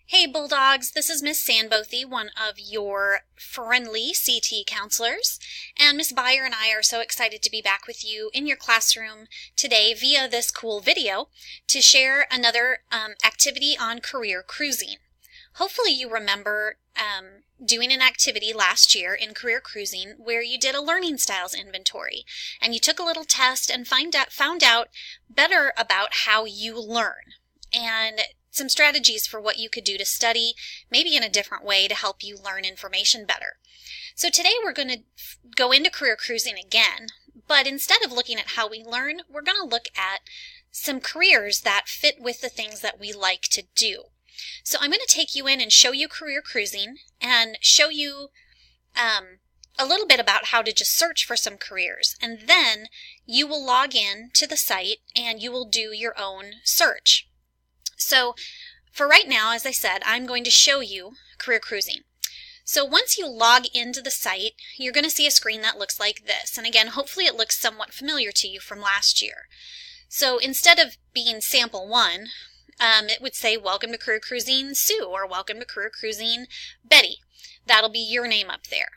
Hey Bulldogs, this is Miss Sandbothy, one of your friendly CT counselors, and Miss Byer and I are so excited to be back with you in your classroom today via this cool video to share another activity on career cruising. Hopefully you remember doing an activity last year in career cruising where you did a learning styles inventory and you took a little test and found out better about how you learn and some strategies for what you could do to study, maybe in a different way to help you learn information better. So today we're going to go into career cruising again, but instead of looking at how we learn, we're going to look at some careers that fit with the things that we like to do. So I'm going to take you in and show you career cruising and show you a little bit about how to just search for some careers, and then you will log in to the site and you will do your own search. So for right now, as I said, I'm going to show you career cruising. So once you log into the site, you're going to see a screen that looks like this. And again, hopefully it looks somewhat familiar to you from last year. So instead of being sample 1, it would say welcome to career cruising Sue or welcome to career cruising Betty. That'll be your name up there.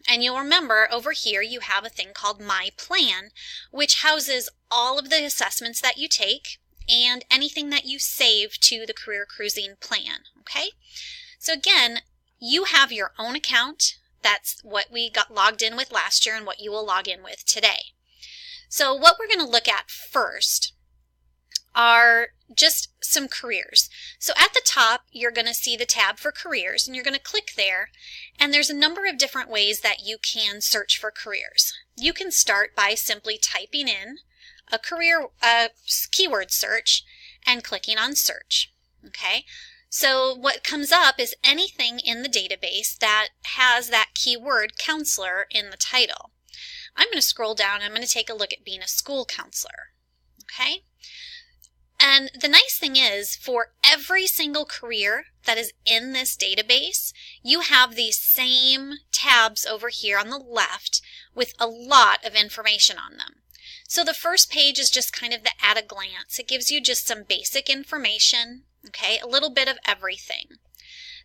And you'll remember over here you have a thing called My Plan, which houses all of the assessments that you take and anything that you save to the career cruising plan, okay? So again, you have your own account. That's what we got logged in with last year and what you will log in with today. So what we're going to look at first are just some careers. So at the top, you're going to see the tab for careers, and you're going to click there, and there's a number of different ways that you can search for careers. You can start by simply typing in a career keyword search and clicking on search. Okay, so what comes up is anything in the database that has that keyword counselor in the title. I'm going to scroll down and I'm going to take a look at being a school counselor. Okay, and the nice thing is for every single career that is in this database, you have these same tabs over here on the left with a lot of information on them. So the first page is just kind of the at a glance. It gives you just some basic information, okay, a little bit of everything.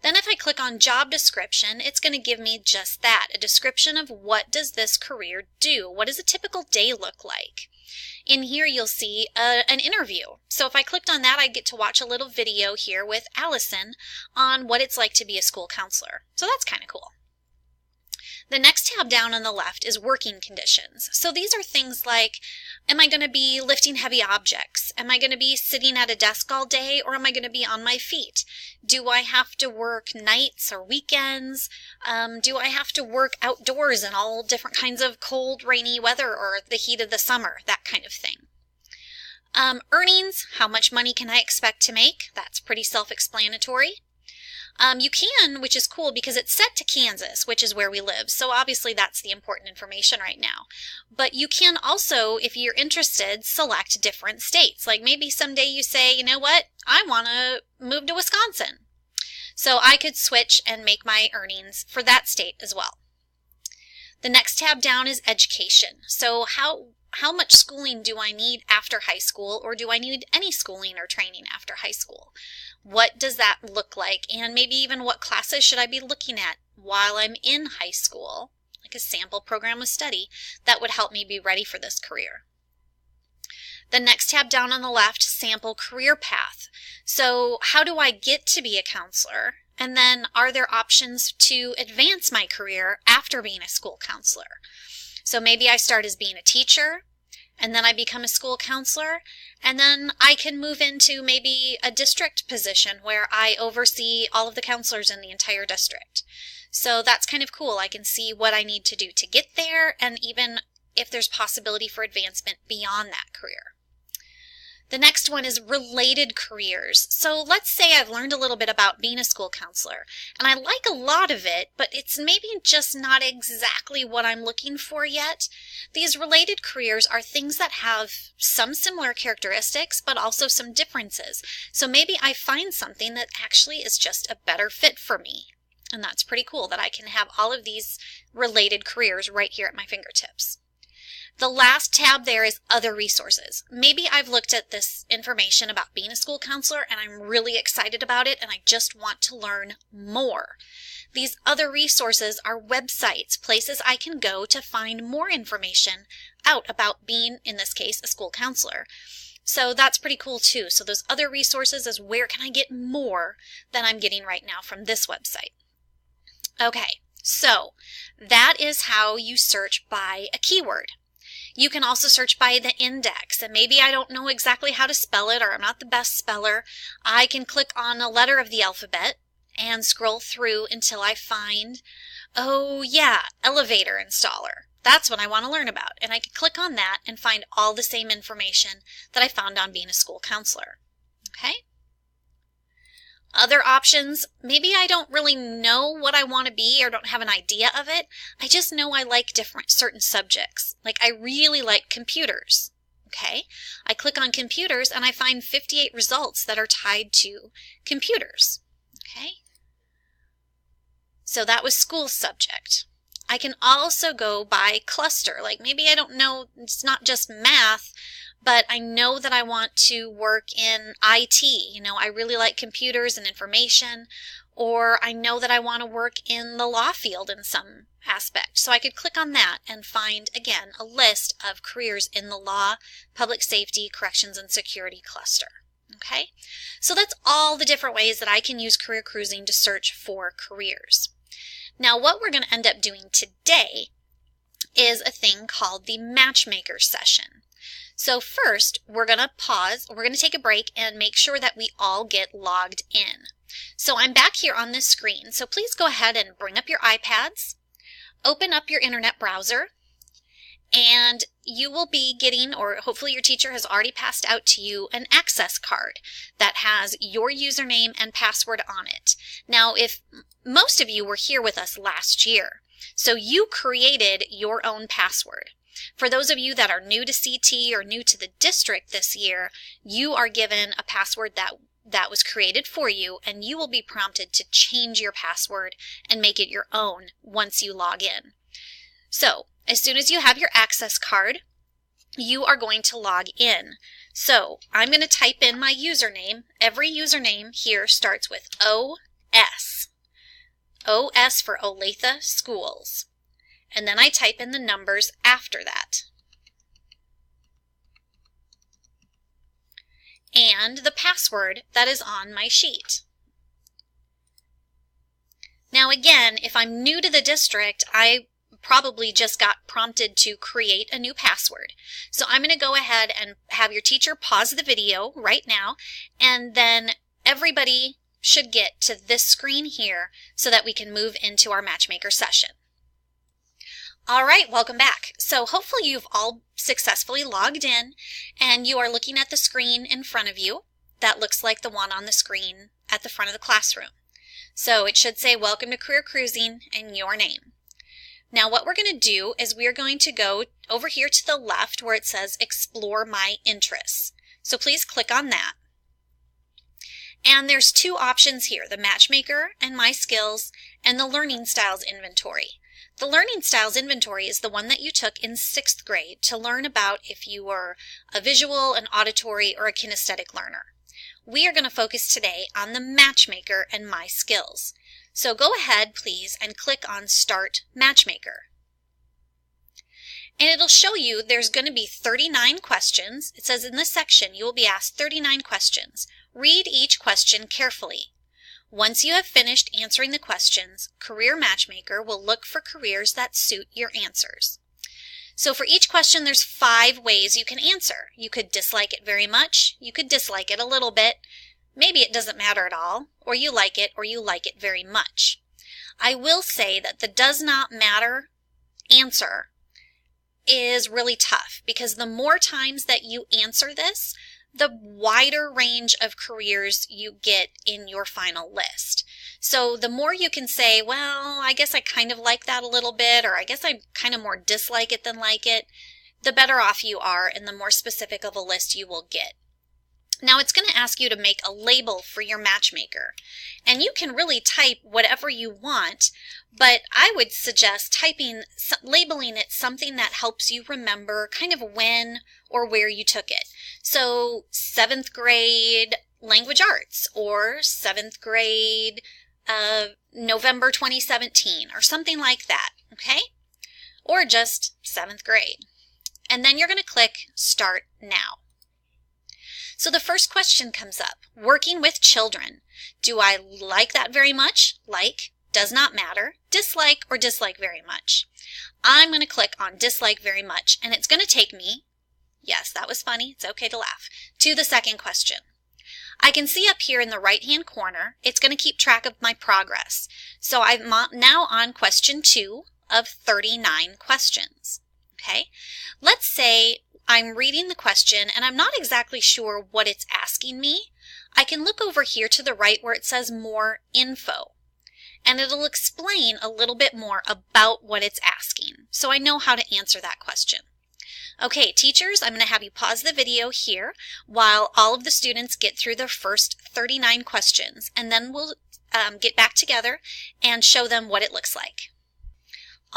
Then if I click on job description, it's going to give me just that, a description of what does this career do? What does a typical day look like? In here you'll see an interview. So if I clicked on that, I get to watch a little video here with Allison on what it's like to be a school counselor. So that's kind of cool. The next tab down on the left is working conditions. So these are things like, am I going to be lifting heavy objects? Am I going to be sitting at a desk all day, or am I going to be on my feet? Do I have to work nights or weekends? Do I have to work outdoors in all different kinds of cold, rainy weather or the heat of the summer? That kind of thing. Earnings, how much money can I expect to make? That's pretty self-explanatory. You can, which is cool because it's set to Kansas, which is where we live. So obviously that's the important information right now. But you can also, if you're interested, select different states. Like maybe someday you say, you know what, I want to move to Wisconsin. So I could switch and make my earnings for that state as well. The next tab down is education. So how much schooling do I need after high school, or do I need any schooling or training after high school? What does that look like? And maybe even what classes should I be looking at while I'm in high school, like a sample program of study that would help me be ready for this career. The next tab down on the left, sample career path. So how do I get to be a counselor? And then are there options to advance my career after being a school counselor? So maybe I start as being a teacher, and then I become a school counselor, and then I can move into maybe a district position where I oversee all of the counselors in the entire district. So that's kind of cool. I can see what I need to do to get there, and even if there's possibility for advancement beyond that career. The next one is related careers. So let's say I've learned a little bit about being a school counselor, and I like a lot of it, but it's maybe just not exactly what I'm looking for yet. These related careers are things that have some similar characteristics, but also some differences. So maybe I find something that actually is just a better fit for me. And that's pretty cool that I can have all of these related careers right here at my fingertips. The last tab there is other resources. Maybe I've looked at this information about being a school counselor and I'm really excited about it and I just want to learn more. These other resources are websites, places I can go to find more information out about being, in this case, a school counselor. So that's pretty cool too. So those other resources is where can I get more than I'm getting right now from this website. Okay, so that is how you search by a keyword. You can also search by the index, and maybe I don't know exactly how to spell it or I'm not the best speller. I can click on a letter of the alphabet and scroll through until I find, oh yeah, elevator installer. That's what I want to learn about. And I can click on that and find all the same information that I found on being a school counselor. Okay? Other options, maybe I don't really know what I want to be or don't have an idea of it. I just know I like certain subjects. Like I really like computers. Okay? I click on computers and I find 58 results that are tied to computers. Okay? So that was school subject. I can also go by cluster. Like maybe I don't know, it's not just math, but I know that I want to work in IT. You know, I really like computers and information, or I know that I want to work in the law field in some aspect. So I could click on that and find, again, a list of careers in the law, public safety, corrections, and security cluster. Okay? So that's all the different ways that I can use career cruising to search for careers. Now, what we're going to end up doing today is a thing called the Matchmaker session. So first, we're going to pause, we're going to take a break and make sure that we all get logged in. So I'm back here on this screen, so please go ahead and bring up your iPads, open up your internet browser, and you will be getting, or hopefully your teacher has already passed out to you, an access card that has your username and password on it. Now, if most of you were here with us last year, so you created your own password. For those of you that are new to CT or new to the district this year, you are given a password that was created for you, and you will be prompted to change your password and make it your own once you log in. So, as soon as you have your access card, you are going to log in. So, I'm going to type in my username. Every username here starts with OS. OS for Olathe Schools. And then I type in the numbers after that. And the password that is on my sheet. Now again, if I'm new to the district, I probably just got prompted to create a new password. So I'm going to go ahead and have your teacher pause the video right now, and then everybody should get to this screen here so that we can move into our Matchmaker session. All right, welcome back. So hopefully you've all successfully logged in and you are looking at the screen in front of you. That looks like the one on the screen at the front of the classroom. So it should say, welcome to Career Cruising and your name. Now what we're going to do is we're going to go over here to the left where it says Explore My Interests. So please click on that. And there's two options here, the Matchmaker and My Skills and the Learning Styles Inventory. The Learning Styles Inventory is the one that you took in 6th grade to learn about if you were a visual, an auditory, or a kinesthetic learner. We are going to focus today on the Matchmaker and My Skills. So go ahead, please, and click on Start Matchmaker. And it'll show you there's going to be 39 questions. It says in this section you will be asked 39 questions. Read each question carefully. Once you have finished answering the questions, Career Matchmaker will look for careers that suit your answers. So for each question, there's 5 ways you can answer. You could dislike it very much, you could dislike it a little bit, maybe it doesn't matter at all, or you like it very much. I will say that the does not matter answer is really tough because the more times that you answer this, the wider range of careers you get in your final list. So the more you can say, well, I guess I kind of like that a little bit, or I guess I kind of more dislike it than like it, the better off you are and the more specific of a list you will get. Now it's going to ask you to make a label for your matchmaker, and you can really type whatever you want, but I would suggest labeling it something that helps you remember kind of when or where you took it. So 7th grade language arts, or 7th grade November 2017, or something like that, okay? Or just 7th grade. And then you're going to click Start Now. So the first question comes up, working with children. Do I like that very much? Like, does not matter, dislike, or dislike very much. I'm going to click on dislike very much, and it's going to take me, yes, that was funny, it's okay to laugh, to the second question. I can see up here in the right-hand corner, it's going to keep track of my progress. So I'm now on question 2 of 39 questions. Okay, let's say I'm reading the question and I'm not exactly sure what it's asking me. I can look over here to the right where it says More Info, and it'll explain a little bit more about what it's asking, so I know how to answer that question. Okay, teachers, I'm going to have you pause the video here while all of the students get through their first 39 questions, and then we'll get back together and show them what it looks like.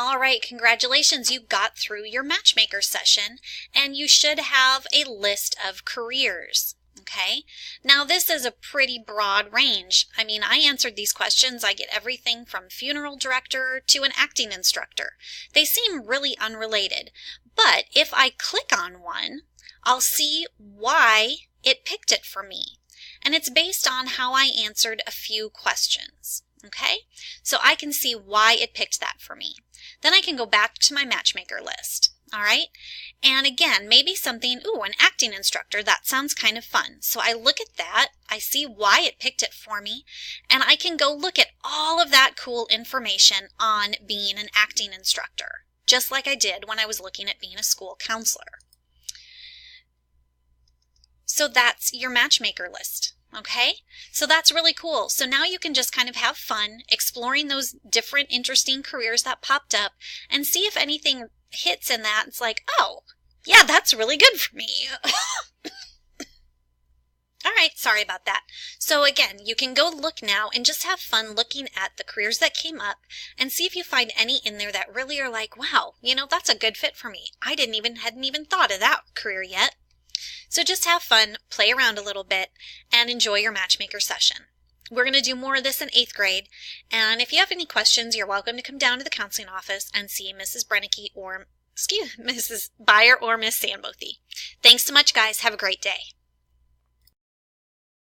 All right, congratulations, you got through your matchmaker session, and you should have a list of careers. Okay, now this is a pretty broad range. I mean, I answered these questions. I get everything from funeral director to an acting instructor. They seem really unrelated, but if I click on one, I'll see why it picked it for me. And it's based on how I answered a few questions. Okay, so I can see why it picked that for me. Then I can go back to my matchmaker list. All right, and again, maybe something, an acting instructor, that sounds kind of fun. So I look at that, I see why it picked it for me, and I can go look at all of that cool information on being an acting instructor, just like I did when I was looking at being a school counselor. So that's your matchmaker list. Okay, so that's really cool. So now you can just kind of have fun exploring those different interesting careers that popped up and see if anything hits in that. It's like, oh, yeah, that's really good for me. All right, sorry about that. So again, you can go look now and just have fun looking at the careers that came up and see if you find any in there that really are like, wow, that's a good fit for me. I hadn't even thought of that career yet. So just have fun, play around a little bit, and enjoy your matchmaker session. We're going to do more of this in 8th grade, and if you have any questions, you're welcome to come down to the counseling office and see Mrs. Mrs. Byer or Miss Sandbothy. Thanks so much, guys. Have a great day.